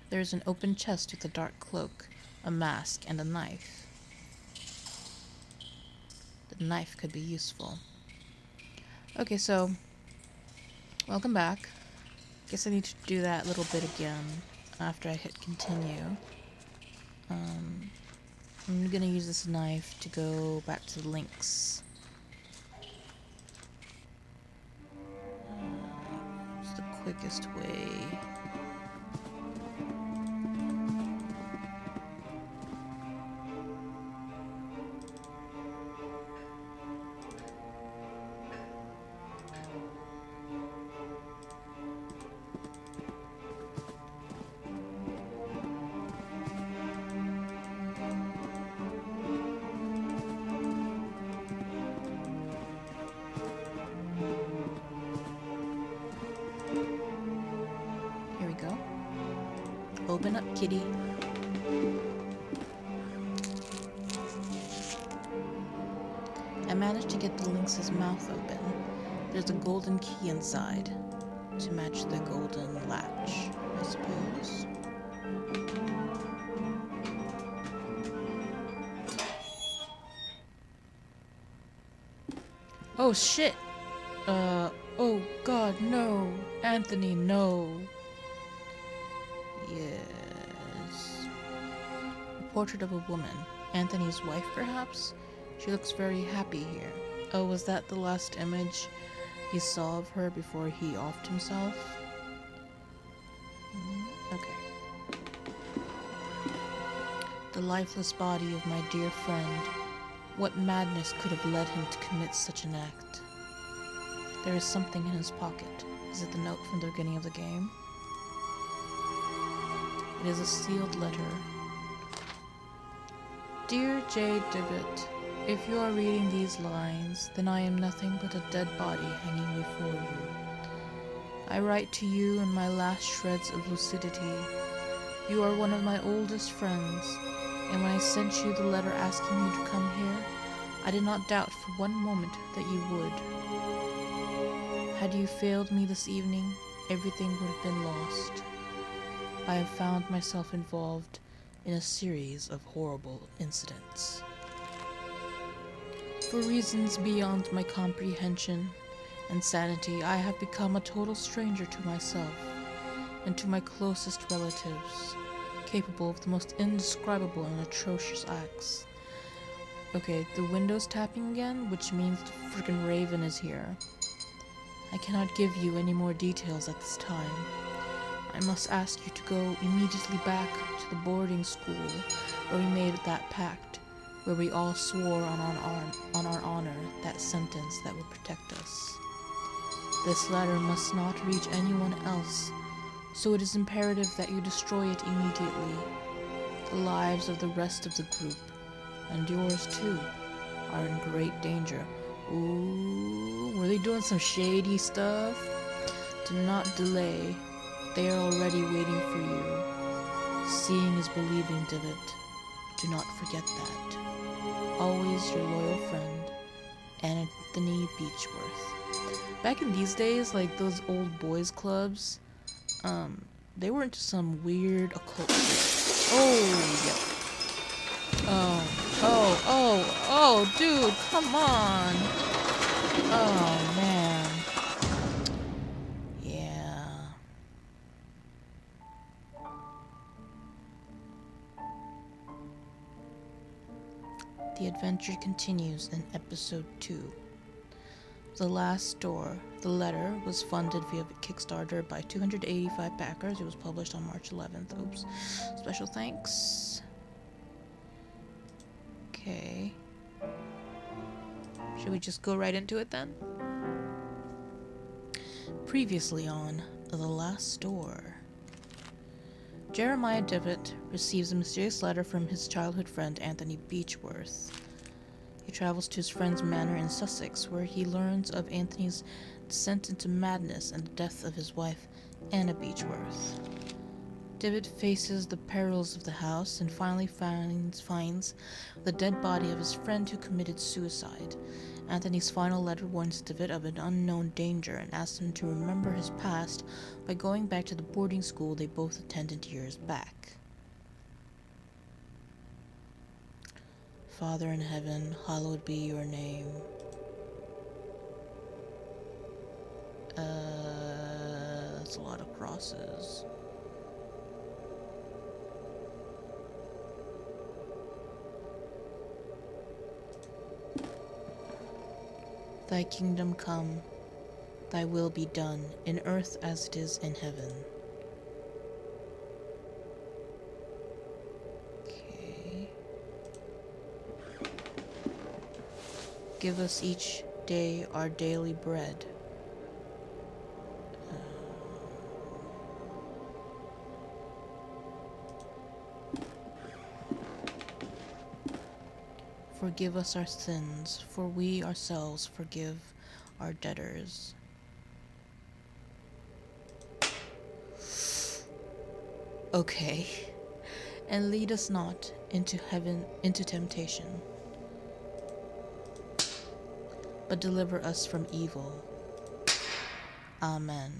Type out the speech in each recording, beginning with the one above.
There is an open chest with a dark cloak, a mask, and a knife. The knife could be useful. Okay, so welcome back. Guess I need to do that little bit again after I hit continue. I'm gonna use this knife to go back to the links. It's the quickest way. Here we go. Open up, kitty. I managed to get the lynx's mouth open. There's a golden key inside to match the golden latch, I suppose. Oh shit! Oh god, no! Anthony, no! Yes. A portrait of a woman. Anthony's wife, perhaps? She looks very happy here. Oh, was that the last image he saw of her before he offed himself? Okay. The lifeless body of my dear friend. What madness could have led him to commit such an act? There is something in his pocket. Is it the note from the beginning of the game? It is a sealed letter. Dear J. Divot, if you are reading these lines, then I am nothing but a dead body hanging before you. I write to you in my last shreds of lucidity. You are one of my oldest friends, and when I sent you the letter asking you to come here, I did not doubt for one moment that you would. Had you failed me this evening, everything would have been lost. I have found myself involved in a series of horrible incidents. For reasons beyond my comprehension and sanity, I have become a total stranger to myself and to my closest relatives, capable of the most indescribable and atrocious acts. Okay, the window's tapping again, which means the frickin' Raven is here. I cannot give you any more details at this time. I must ask you to go immediately back to the boarding school where we made that pact, where we all swore on our honor that sentence that would protect us. This letter must not reach anyone else, so it is imperative that you destroy it immediately. The lives of the rest of the group, and yours too, are in great danger. Ooh, were they doing some shady stuff? Do not delay. They are already waiting for you. Seeing is believing, Divot. Do not forget that. Always your loyal friend, Anthony Beechworth. Back in these days, like those old boys clubs, they were into some weird occult shit. Oh, yep. Oh, dude, come on. Oh, man. Yeah. The adventure continues in episode 2. The Last Door. The letter was funded via Kickstarter by 285 backers. It was published on March 11th. Oops. Special thanks. Okay. Should we just go right into it then? Previously on The Last Door. Jeremiah Divot receives a mysterious letter from his childhood friend Anthony Beechworth. He travels to his friend's manor in Sussex, where he learns of Anthony's descent into madness and the death of his wife, Anna Beechworth. Divot faces the perils of the house and finally finds the dead body of his friend who committed suicide. Anthony's final letter warns Divot of an unknown danger and asks him to remember his past by going back to the boarding school they both attended years back. Father in heaven, hallowed be your name. That's a lot of crosses. Thy kingdom come, thy will be done, in earth as it is in heaven. Okay. Give us each day our daily bread. Forgive us our sins, for we ourselves forgive our debtors. Okay. And lead us not into temptation, but deliver us from evil. Amen.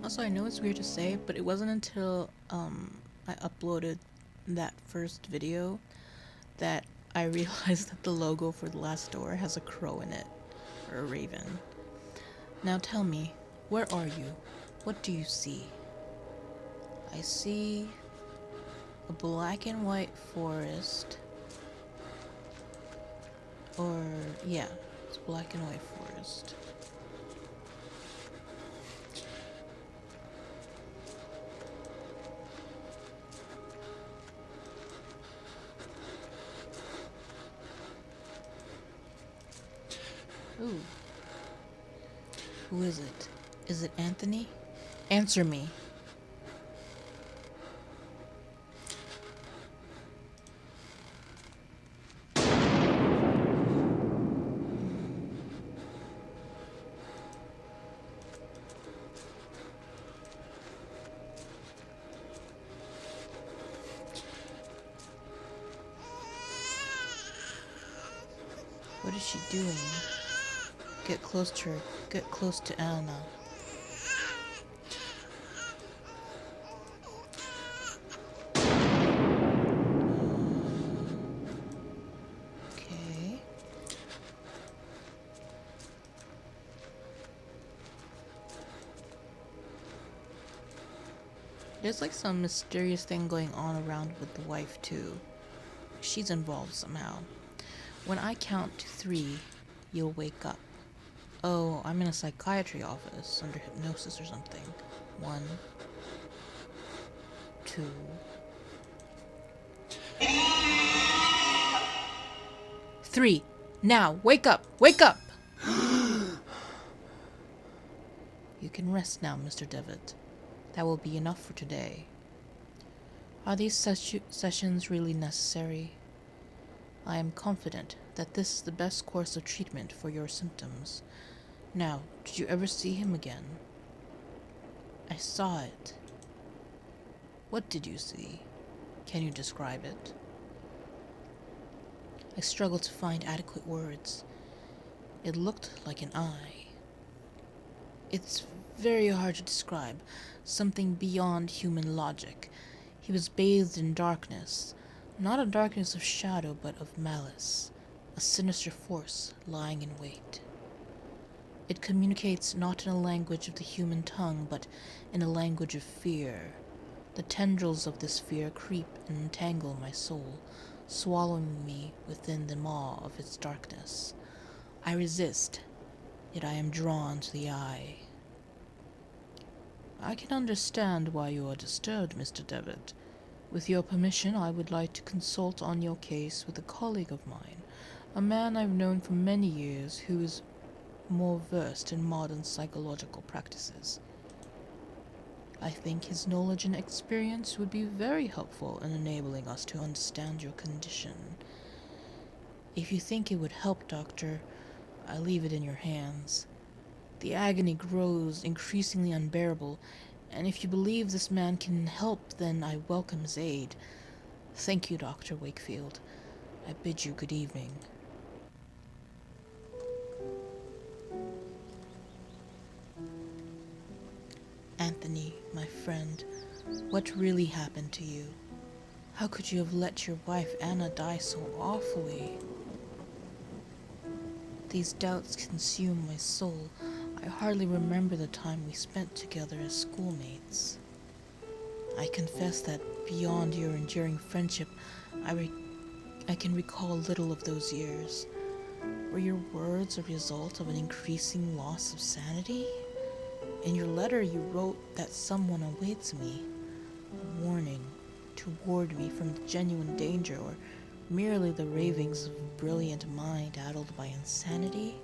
Also, I know it's weird to say, but it wasn't until I uploaded that first video that I realized that the logo for the last door has a crow in it, or a raven. Now tell me, where are you? What do you see? I see a black and white forest. Or, yeah, it's black and white forest. Ooh. Who is it? Is it Anthony? Answer me. What is she doing? Get close to her. Get close to Anna. Okay. There's like some mysterious thing going on around with the wife too. She's involved somehow. When I count to 3, you'll wake up. Oh, I'm in a psychiatry office under hypnosis or something. 1, 2. 3. Now, wake up! Wake up! You can rest now, Mr. Devitt. That will be enough for today. Are these sessions really necessary? I am confident that this is the best course of treatment for your symptoms. Now, did you ever see him again? I saw it. What did you see? Can you describe it? I struggle to find adequate words. It looked like an eye. It's very hard to describe. Something beyond human logic. He was bathed in darkness. Not a darkness of shadow, but of malice. A sinister force lying in wait. It communicates not in a language of the human tongue, but in a language of fear. The tendrils of this fear creep and entangle my soul, swallowing me within the maw of its darkness. I resist, yet I am drawn to the eye. I can understand why you are disturbed, Mr. Devitt. With your permission, I would like to consult on your case with a colleague of mine, a man I've known for many years who is more versed in modern psychological practices. I think his knowledge and experience would be very helpful in enabling us to understand your condition. If you think it would help, Doctor, I leave it in your hands. The agony grows increasingly unbearable, and if you believe this man can help, then I welcome his aid. Thank you, Dr. Wakefield. I bid you good evening. Anthony, my friend, what really happened to you? How could you have let your wife Anna die so awfully? These doubts consume my soul. I hardly remember the time we spent together as schoolmates. I confess that beyond your enduring friendship, I can recall little of those years. Were your words a result of an increasing loss of sanity? In your letter you wrote that someone awaits me, a warning to ward me from genuine danger, or merely the ravings of a brilliant mind addled by insanity?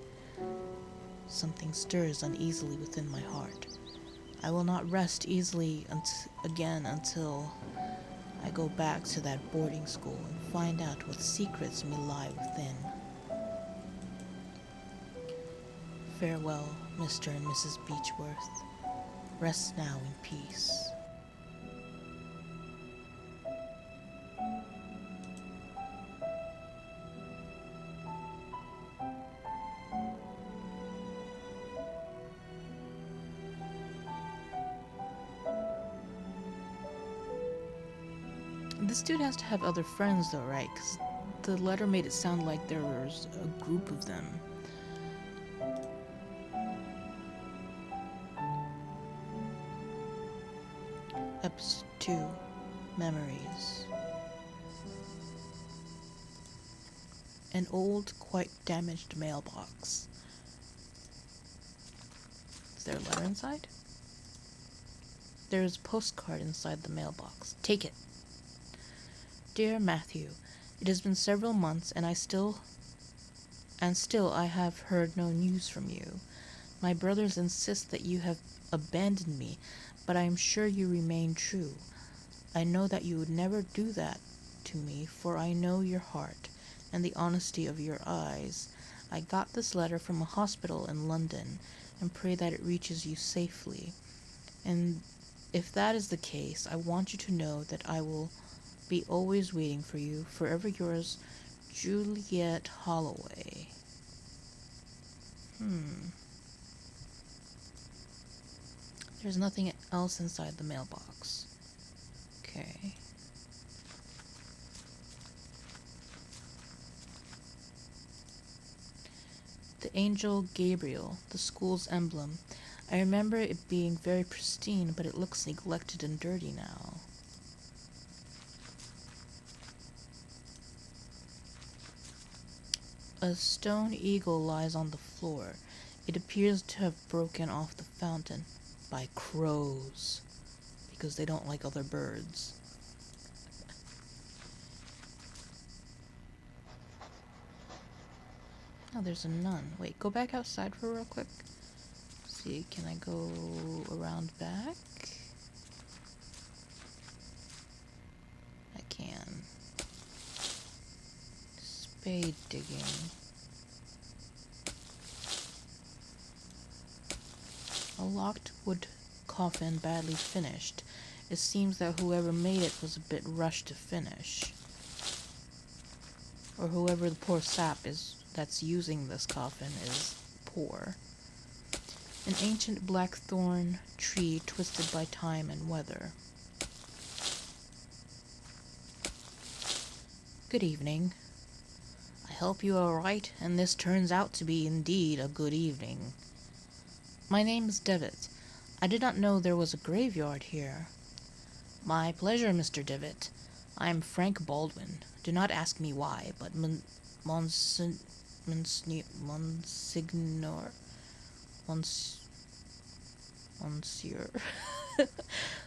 Something stirs uneasily within my heart. I will not rest easily again until I go back to that boarding school and find out what secrets may lie within. Farewell, Mr. and Mrs. Beechworth. Rest now in peace. This dude has to have other friends though, right? Because the letter made it sound like there was a group of them. Episode 2, Memories. An old, quite damaged mailbox. Is there a letter inside? There is a postcard inside the mailbox. Take it. Dear Matthew, it has been several months and still I have heard no news from you. My brothers insist that you have abandoned me, but I am sure you remain true. I know that you would never do that to me, for I know your heart and the honesty of your eyes. I got this letter from a hospital in London and pray that it reaches you safely. And if that is the case, I want you to know that I will be always waiting for you. Forever yours, Juliet Holloway. There's nothing else inside the mailbox. Okay. The angel Gabriel, the school's emblem. I remember it being very pristine, but it looks neglected and dirty now. A stone eagle lies on the floor. It appears to have broken off the fountain by crows, because they don't like other birds. Oh, there's a nun. Wait, go back outside for real quick. See, can I go around back? I can. Spade digging. A locked wood coffin badly finished. It seems that whoever made it was a bit rushed to finish. Or whoever the poor sap is that's using this coffin is poor. An ancient blackthorn tree twisted by time and weather. Good evening. I hope you are right, and this turns out to be indeed a good evening. My name is Devitt. I did not know there was a graveyard here. My pleasure, Mr. Devitt. I am Frank Baldwin. Do not ask me why, but Monsignor... Monsieur...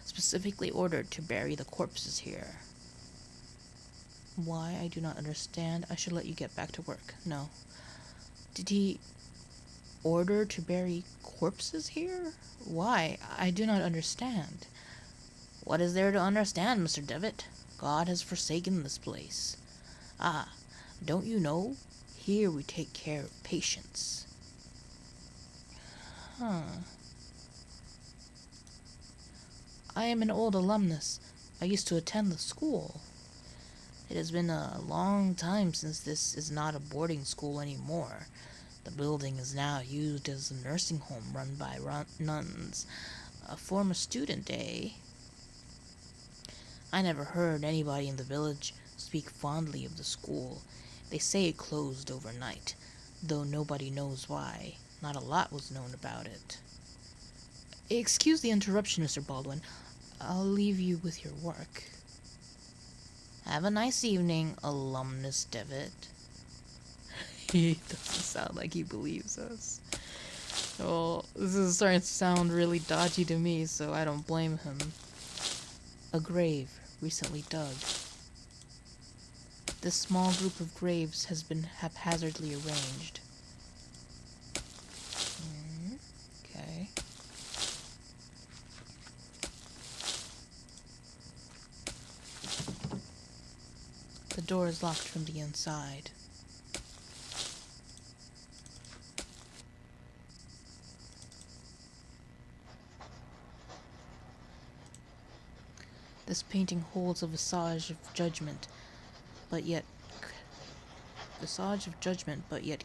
specifically ordered to bury the corpses here. Why, I do not understand. I should let you get back to work. No. Did he order to bury corpses here? Why? I do not understand. What is there to understand, Mr. Devitt? God has forsaken this place. Ah, don't you know? Here we take care of patients. Huh. I am an old alumnus. I used to attend the school. It has been a long time since this is not a boarding school anymore. The building is now used as a nursing home run by nuns. A former student, eh? I never heard anybody in the village speak fondly of the school. They say it closed overnight, though nobody knows why. Not a lot was known about it. Excuse the interruption, Mr. Baldwin. I'll leave you with your work. Have a nice evening, alumnus Devitt. He doesn't sound like he believes us. Well, this is starting to sound really dodgy to me, so I don't blame him. A grave recently dug. This small group of graves has been haphazardly arranged. Okay. The door is locked from the inside. This painting holds a visage of judgment, but yet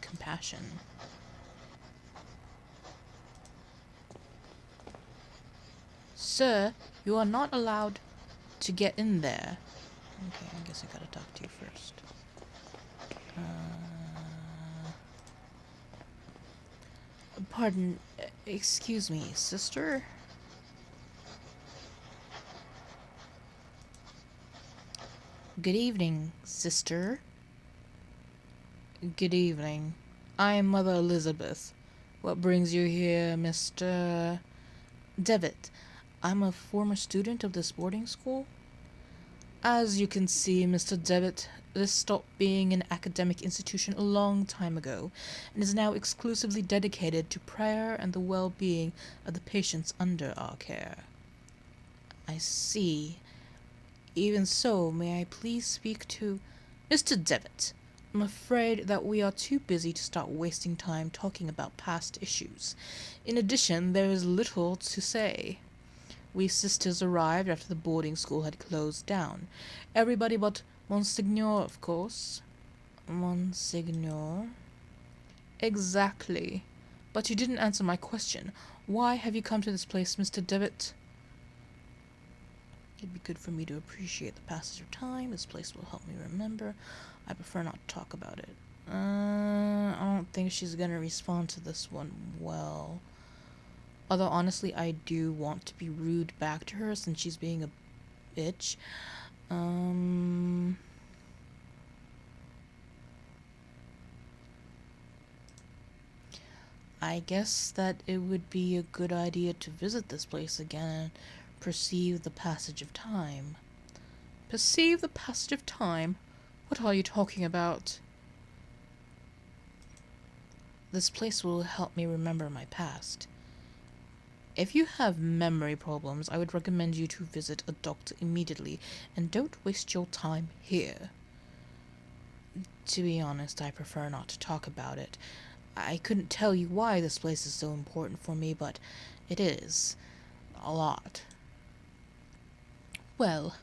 compassion. Sir, you are not allowed to get in there. Okay, I guess I gotta talk to you first. Pardon, excuse me, sister? Good evening, sister. Good evening. I am Mother Elizabeth. What brings you here, Mr. Devitt? I'm a former student of this boarding school. As you can see, Mr. Devitt, this stopped being an academic institution a long time ago, and is now exclusively dedicated to prayer and the well-being of the patients under our care. I see. Even so, may I please speak to Mr. Devitt? I'm afraid that we are too busy to start wasting time talking about past issues. In addition, there is little to say. We sisters arrived after the boarding school had closed down. Everybody but Monsignor, of course. Monsignor? Exactly. But you didn't answer my question. Why have you come to this place, Mr. Devitt? It'd be good for me to appreciate the passage of time. This place will help me remember. I prefer not to talk about it. I don't think she's gonna respond to this one well. Although, honestly, I do want to be rude back to her since she's being a bitch. I guess that it would be a good idea to visit this place again and perceive the passage of time. Perceive the passage of time? What are you talking about? This place will help me remember my past. If you have memory problems, I would recommend you to visit a doctor immediately, and don't waste your time here. To be honest, I prefer not to talk about it. I couldn't tell you why this place is so important for me, but it is. A lot. Well.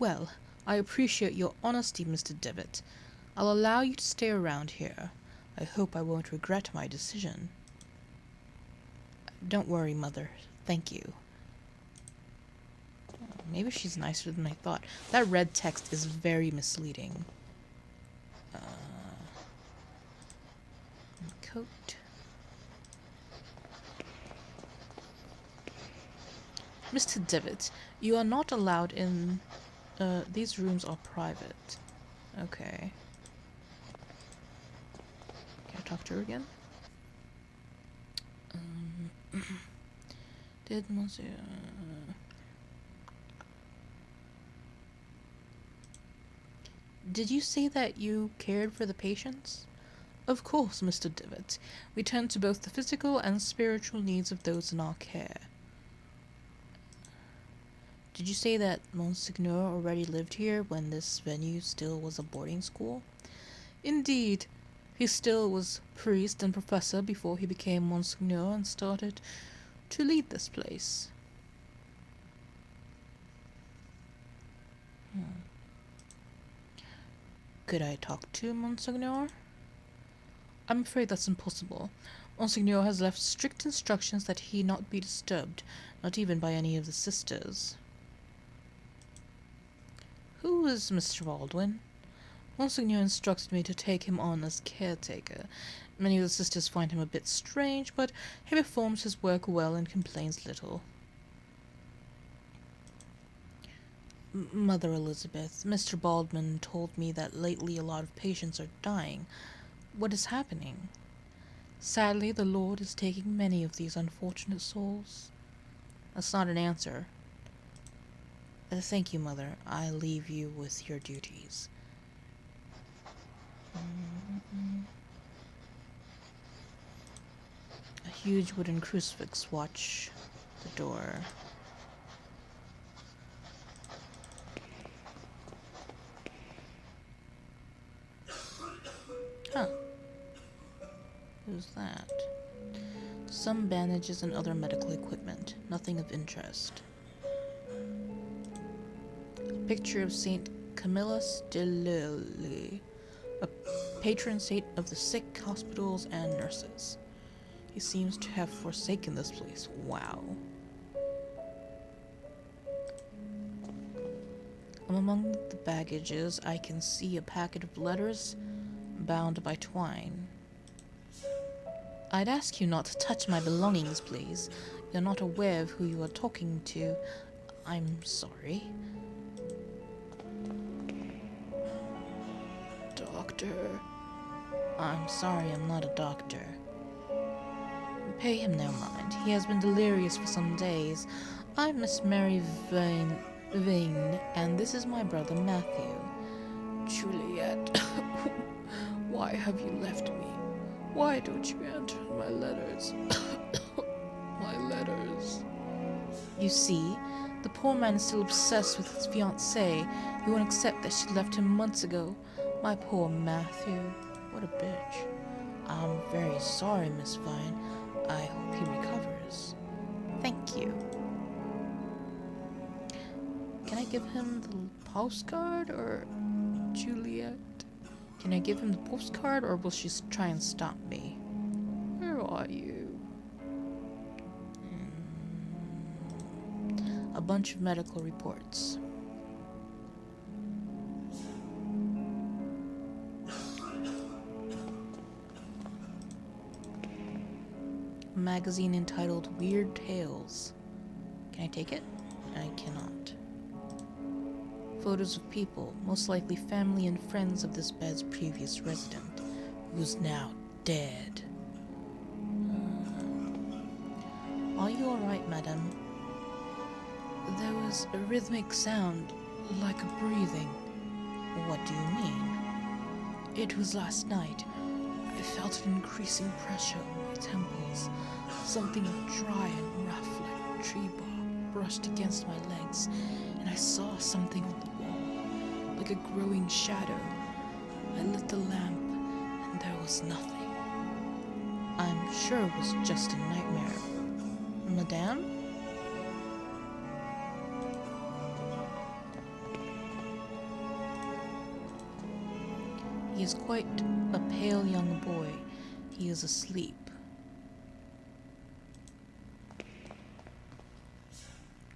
Well, I appreciate your honesty, Mr. Devitt. I'll allow you to stay around here. I hope I won't regret my decision. Don't worry, Mother. Thank you. Maybe she's nicer than I thought. That red text is very misleading. Coat. Mr. Devitt, you are not allowed in. These rooms are private. Okay. Can I talk to her again? Did Monsieur... Did you say that you cared for the patients? Of course, Mr. Devitt. We tend to both the physical and spiritual needs of those in our care. Did you say that Monsignor already lived here when this venue still was a boarding school? Indeed. He still was priest and professor before he became Monsignor and started to lead this place. Could I talk to Monsignor? I'm afraid that's impossible. Monsignor has left strict instructions that he not be disturbed, not even by any of the sisters. Who is Mr. Baldwin? Monsignor instructed me to take him on as caretaker. Many of the sisters find him a bit strange, but he performs his work well and complains little. Mother Elizabeth, Mr. Baldwin told me that lately a lot of patients are dying. What is happening? Sadly, the Lord is taking many of these unfortunate souls. That's not an answer. Thank you, Mother. I leave you with your duties. A huge wooden crucifix watch the door. Huh. Who's that? Some bandages and other medical equipment. Nothing of interest. A picture of Saint Camillus de Lilly, a patron saint of the sick, hospitals, and nurses. He seems to have forsaken this place. Wow. Among the baggages, I can see a packet of letters bound by twine. I'd ask you not to touch my belongings, please. You're not aware of who you are talking to. I'm sorry. Doctor. I'm sorry, I'm not a doctor. Pay him no mind. He has been delirious for some days. I'm Miss Mary Vane, and this is my brother Matthew. Juliet, why have you left me? Why don't you answer my letters? My letters. You see, the poor man is still obsessed with his fiancée. He won't accept that she left him months ago. My poor Matthew. What a bitch. I'm very sorry, Miss Vine. I hope he recovers. Thank you. Can I give him the postcard or Juliet? Can I give him the postcard or will she try and stop me? Where are you? A bunch of medical reports. A magazine entitled Weird Tales. Can I take it? I cannot. Photos of people, most likely family and friends of this bed's previous resident, who's now dead. Are you alright, madam? There was a rhythmic sound, like a breathing. What do you mean? It was last night. I felt an increasing pressure on my temples. Something dry and rough like tree bark brushed against my legs, and I saw something on the wall, like a growing shadow. I lit the lamp, and there was nothing. I'm sure it was just a nightmare. Madame? He is quite a pale young boy. He is asleep.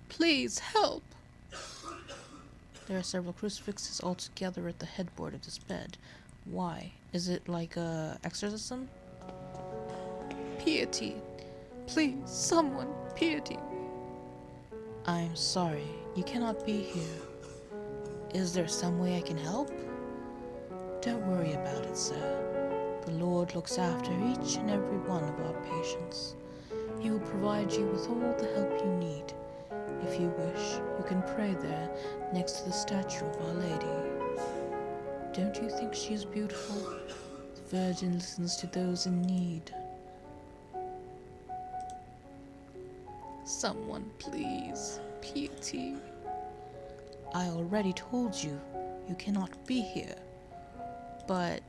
Please help! There are several crucifixes all together at the headboard of this bed. Why? Is it like a exorcism? Piety! Please, someone, piety me! I'm sorry, you cannot be here. Is there some way I can help? Don't worry about it, sir. The Lord looks after each and every one of our patients. He will provide you with all the help you need. If you wish, you can pray there, next to the statue of Our Lady. Don't you think she is beautiful? The Virgin listens to those in need. Someone, please. Pity. I already told you, you cannot be here. But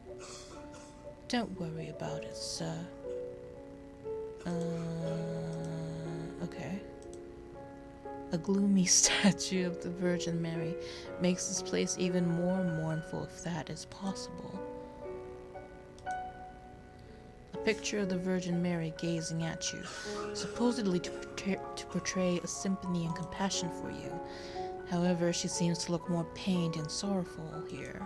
don't worry about it, sir. Okay. A gloomy statue of the Virgin Mary makes this place even more mournful, if that is possible. A picture of the Virgin Mary gazing at you, supposedly to portray a sympathy and compassion for you. However, she seems to look more pained and sorrowful here.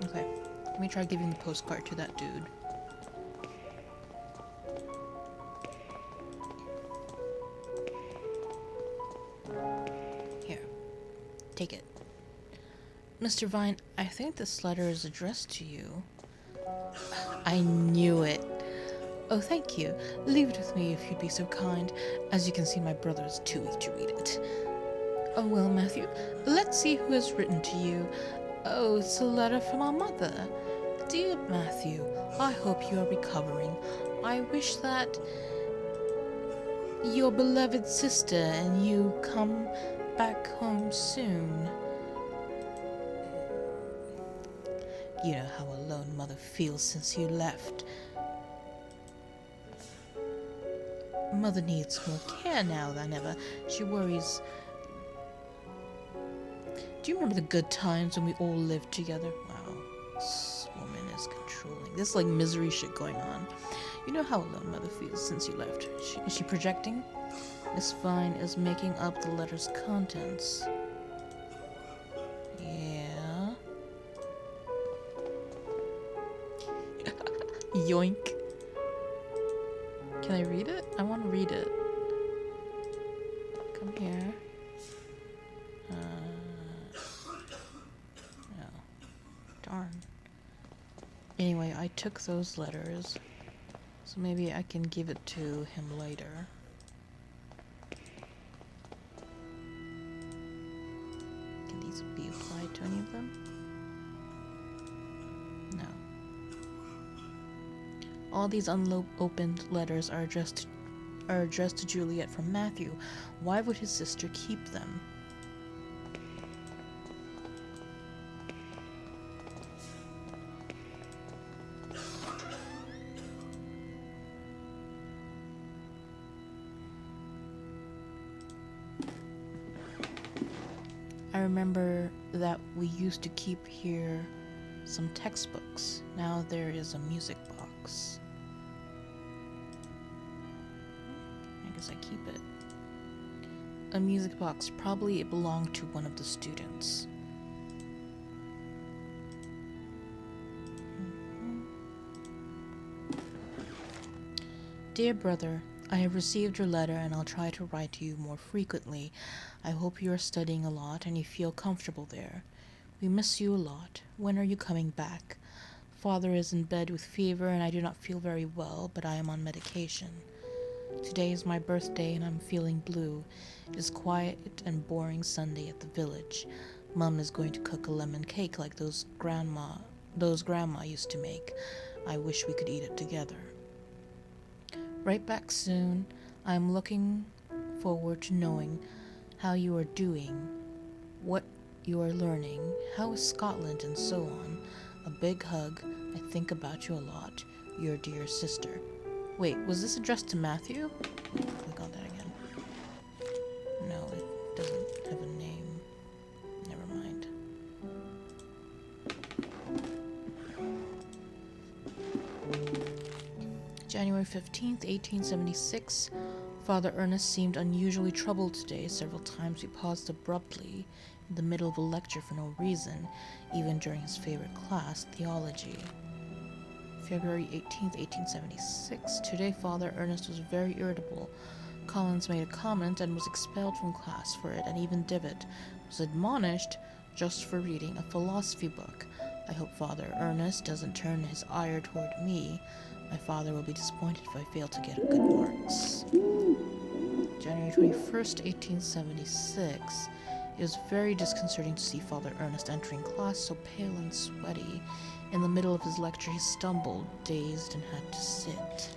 Okay, let me try giving the postcard to that dude. Here, take it. Mr. Vine, I think this letter is addressed to you. I knew it. Oh, thank you. Leave it with me if you'd be so kind. As you can see, my brother is too weak to read it. Oh, well, Matthew, let's see who has written to you. Oh, it's a letter from our mother. Dear Matthew, I hope you are recovering. I wish that your beloved sister and you come back home soon. You know how alone Mother feels since you left. Mother needs more care now than ever. She worries. Do you remember the good times when we all lived together? Wow, this woman is controlling. This like misery shit going on. You know how alone Mother feels since you left. Is she projecting? Miss Vine is making up the letter's contents. Yeah. Yoink. Can I read it? I want to read it. Come here. No. Darn. Anyway, I took those letters, so maybe I can give it to him later. Can these be applied to any of them? No. All these unopened letters are addressed to Juliet from Matthew. Why would his sister keep them? I remember that we used to keep here some textbooks. Now there is a music box. I guess I keep it. A music box. Probably it belonged to one of the students. Dear brother, I have received your letter and I'll try to write to you more frequently. I hope you are studying a lot and you feel comfortable there. We miss you a lot. When are you coming back? Father is in bed with fever and I do not feel very well, but I am on medication. Today is my birthday and I'm feeling blue. It is quiet and boring Sunday at the village. Mum is going to cook a lemon cake like those grandma used to make. I wish we could eat it together. Right back soon. I'm looking forward to knowing how you are doing, what you are learning, how is Scotland, and so on. A big hug. I think about you a lot. Your dear sister. Wait, was this addressed to Matthew? Click on that again. No, it doesn't have a name. Never mind. January 15th, 1876, Father Ernest seemed unusually troubled today. Several times we paused abruptly in the middle of a lecture for no reason, even during his favorite class, theology. February 18th, 1876. Today, Father Ernest was very irritable. Collins made a comment and was expelled from class for it, and even Divot was admonished just for reading a philosophy book. I hope Father Ernest doesn't turn his ire toward me. My father will be disappointed if I fail to get good marks. January 21st, 1876. It was very disconcerting to see Father Ernest entering class so pale and sweaty. In the middle of his lecture, he stumbled, dazed, and had to sit.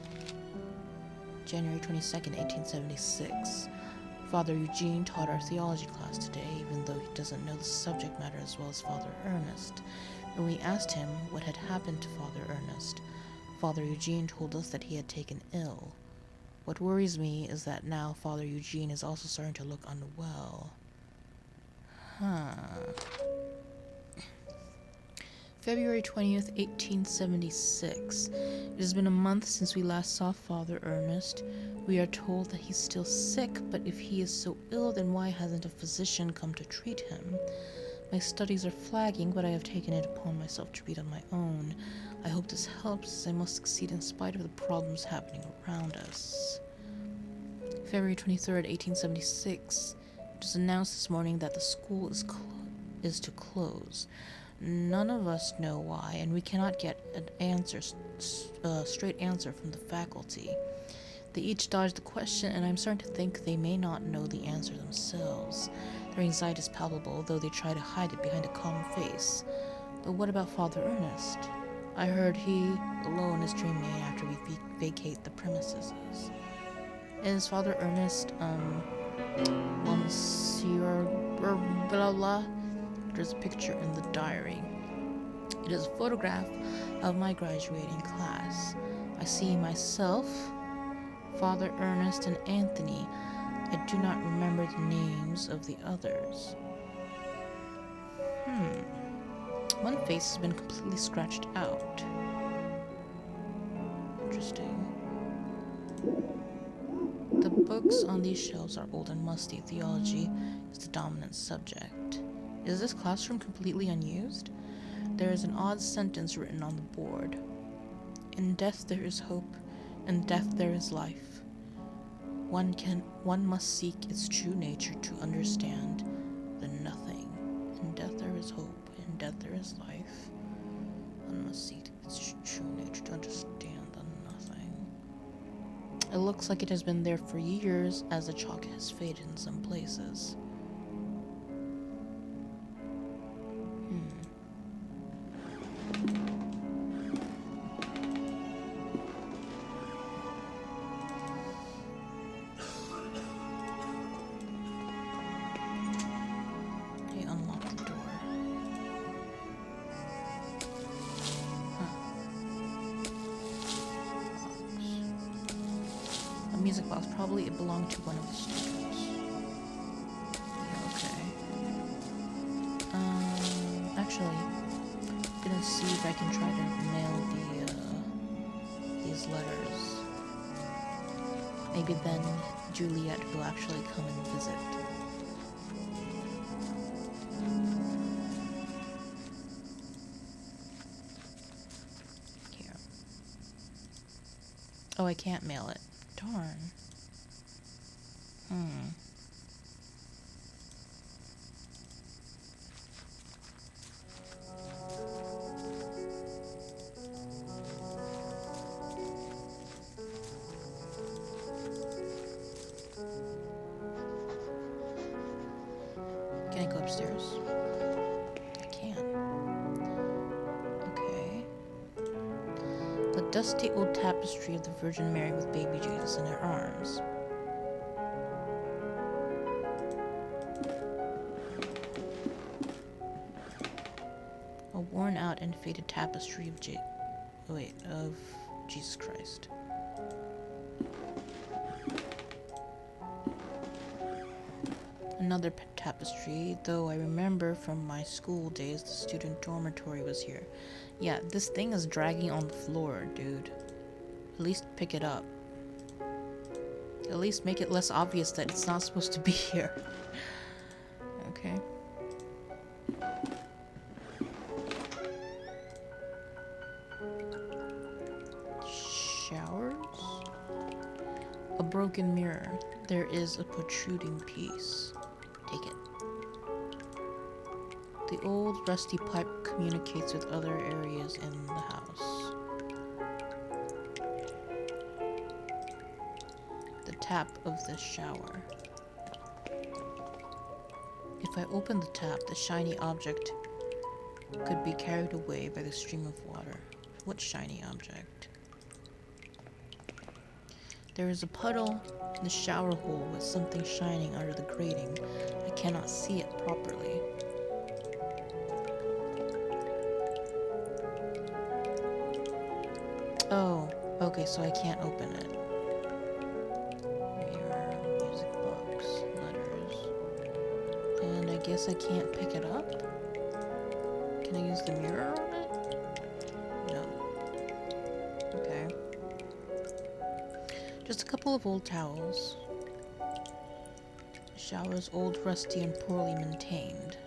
January 22nd, 1876. Father Eugene taught our theology class today, even though he doesn't know the subject matter as well as Father Ernest. When we asked him what had happened to Father Ernest, Father Eugene told us that he had taken ill. What worries me is that now Father Eugene is also starting to look unwell. February 20th, 1876. It has been a month since we last saw Father Ernest. We are told that he's still sick, but if he is so ill, then why hasn't a physician come to treat him? My studies are flagging, but I have taken it upon myself to read on my own. I hope this helps, as I must succeed in spite of the problems happening around us. February 23rd, 1876. It was announced this morning that the school is to close. None of us know why, and we cannot get an straight answer from the faculty. They each dodged the question, and I'm starting to think they may not know the answer themselves. Their anxiety is palpable, though they try to hide it behind a calm face. But what about Father Ernest? I heard he alone is to remain after we vacate the premises. Is Father Ernest, Monsieur blah blah? There's a picture in the diary. It is a photograph of my graduating class. I see myself, Father Ernest, and Anthony. I do not remember the names of the others. One face has been completely scratched out. Interesting. The books on these shelves are old and musty. Theology is the dominant subject. Is this classroom completely unused? There is an odd sentence written on the board. In death there is hope, in death there is life. One must seek its true nature to understand the nothing. In death there is hope, in death there is life. One must seek its true nature to understand the nothing. It looks like it has been there for years, as the chalk has faded in some places. Music box. Probably it belonged to one of the students. Yeah, okay. Actually, I'm gonna see if I can try to mail these letters. Maybe then Juliet will actually come and visit. Here. Oh, I can't mail it. Darn. Can I go upstairs? I can. Okay. The dusty old tapestry of the Virgin Mary with baby Jesus in her arms. A worn out and faded tapestry of Jesus Christ. Another tapestry, though I remember from my school days the student dormitory was here. Yeah, this thing is dragging on the floor, dude. At least pick it up. At least make it less obvious that it's not supposed to be here. Okay. Showers? A broken mirror. There is a protruding piece. Take it. The old rusty pipe communicates with other areas in the house. The tap of the shower. If I open the tap, the shiny object could be carried away by the stream of water. What shiny object? There is a puddle in the shower hole with something shining under the grating. I cannot see it properly. Oh, okay, so I can't open it. Mirror, music box, letters. And I guess I can't pick it up? Can I use the mirror on it? No. Okay. Just a couple of old towels. The shower is old, rusty, and poorly maintained.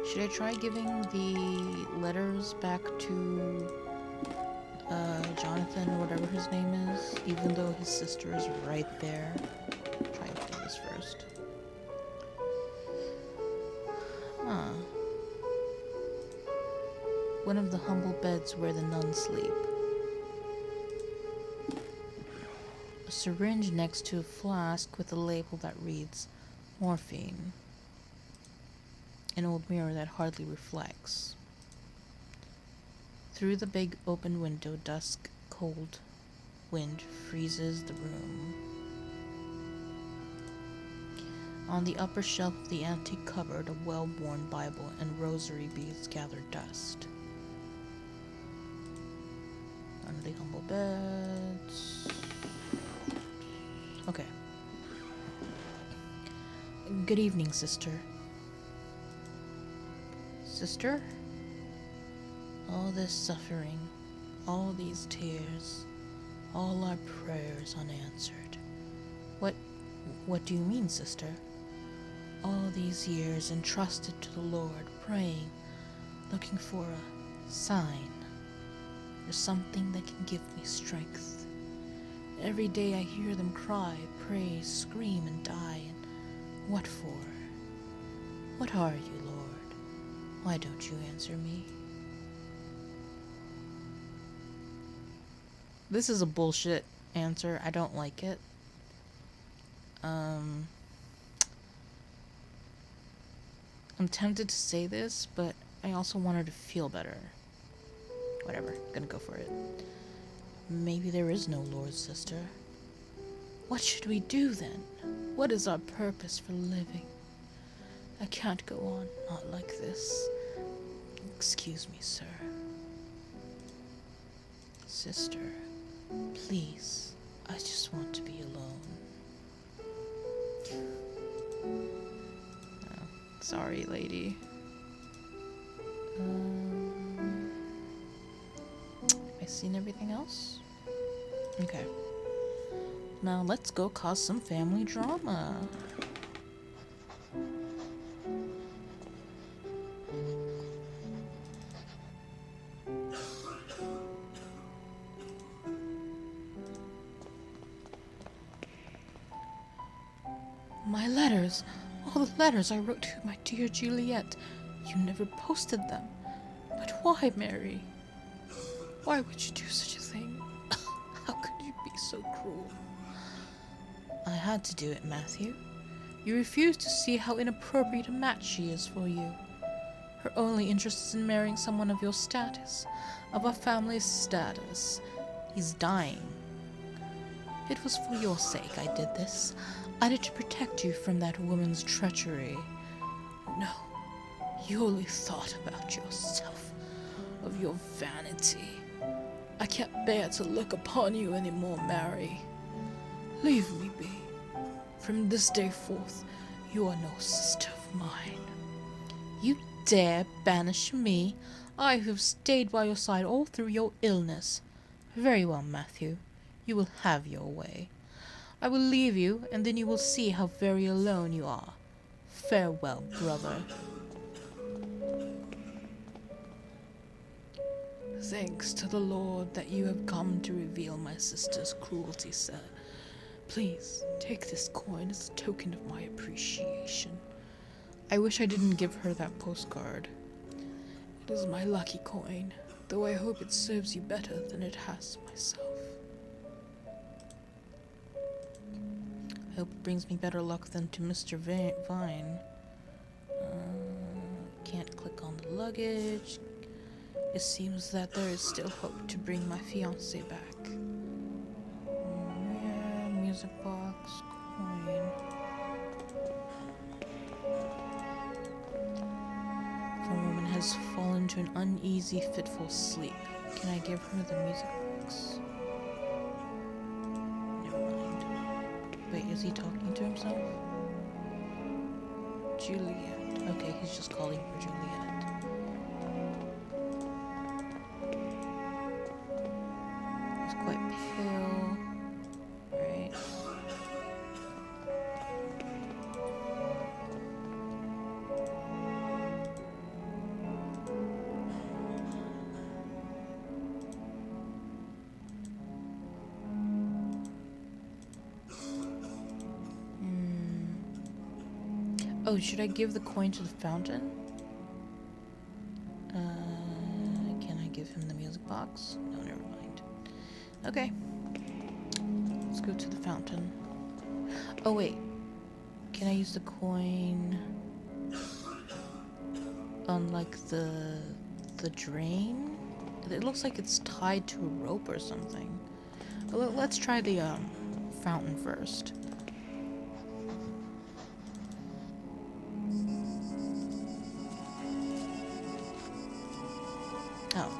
Should I try giving the letters back to Jonathan or whatever his name is, even though his sister is right there? Try and do this first. Huh. One of the humble beds where the nuns sleep. A syringe next to a flask with a label that reads morphine. An old mirror that hardly reflects. Through the big open window, dusk, cold wind freezes the room. On the upper shelf of the antique cupboard, a well-worn Bible and rosary beads gather dust. Under the humble beds. Okay. Good evening, sister. Sister? All this suffering, all these tears, all our prayers unanswered. What do you mean, sister? All these years entrusted to the Lord, praying, looking for a sign, for something that can give me strength. Every day I hear them cry, pray, scream, and die, and what for? What are you, Lord? Why don't you answer me? This is a bullshit answer. I don't like it. I'm tempted to say this, but I also want her to feel better. Whatever, gonna go for it. Maybe there is no Lord, sister. What should we do then? What is our purpose for living? I can't go on, not like this. Excuse me, sir. Sister, please, I just want to be alone. Oh, sorry, lady. Have I seen everything else? Okay. Now let's go cause some family drama. My letters, all the letters I wrote to my dear Juliet. You never posted them. But why, Mary? Why would you do such a thing? How could you be so cruel? I had to do it, Matthew. You refused to see how inappropriate a match she is for you. Her only interest is in marrying someone of your status, of our family's status. He's dying. It was for your sake I did this. I did to protect you from that woman's treachery. No, you only thought about yourself, of your vanity. I can't bear to look upon you anymore, Mary. Leave me be. From this day forth, you are no sister of mine. dare banish me? I who have stayed by your side all through your illness. Very well, Matthew. You will have your way. I will leave you, and then you will see how very alone you are. Farewell, brother. Thanks to the Lord that you have come to reveal my sister's cruelty, sir. Please, take this coin as a token of my appreciation. I wish I didn't give her that postcard. It is my lucky coin, though I hope it serves you better than it has myself. I hope it brings me better luck than to Mr. Vine. Can't click on the luggage. It seems that there is still hope to bring my fiancé back. Yeah, music box, coin. The woman has fallen to an uneasy, fitful sleep. Can I give her the music box? Never mind. Wait, is he talking to himself? Juliet. Okay, he's just calling for Juliet. He's quite pale. Right. Oh, should I give the coin to the fountain? Can I give him the music box? No, never mind. Okay. Let's go to the fountain. Oh, wait. Can I use the coin on, like, the drain? It looks like it's tied to a rope or something. Let's try the, fountain first. Oh.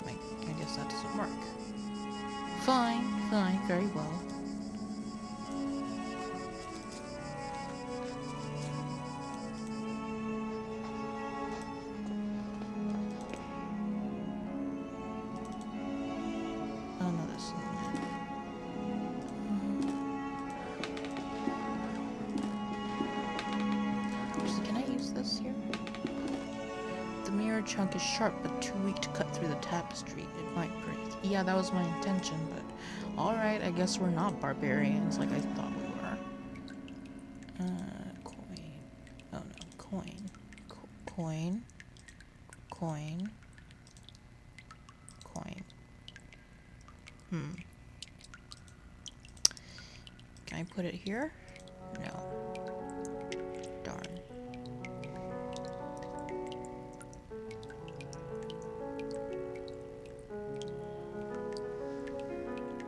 Wait, I guess that doesn't work. Fine, very well. Oh no, this isn't it. Actually, can I use this here? The mirror chunk is sharp but too weak to cut through the tapestry. It might break. Yeah, that was my intention, but alright, I guess we're not barbarians like I thought we were. Coin. Oh no, coin. Coin. Coin. Coin. Can I put it here?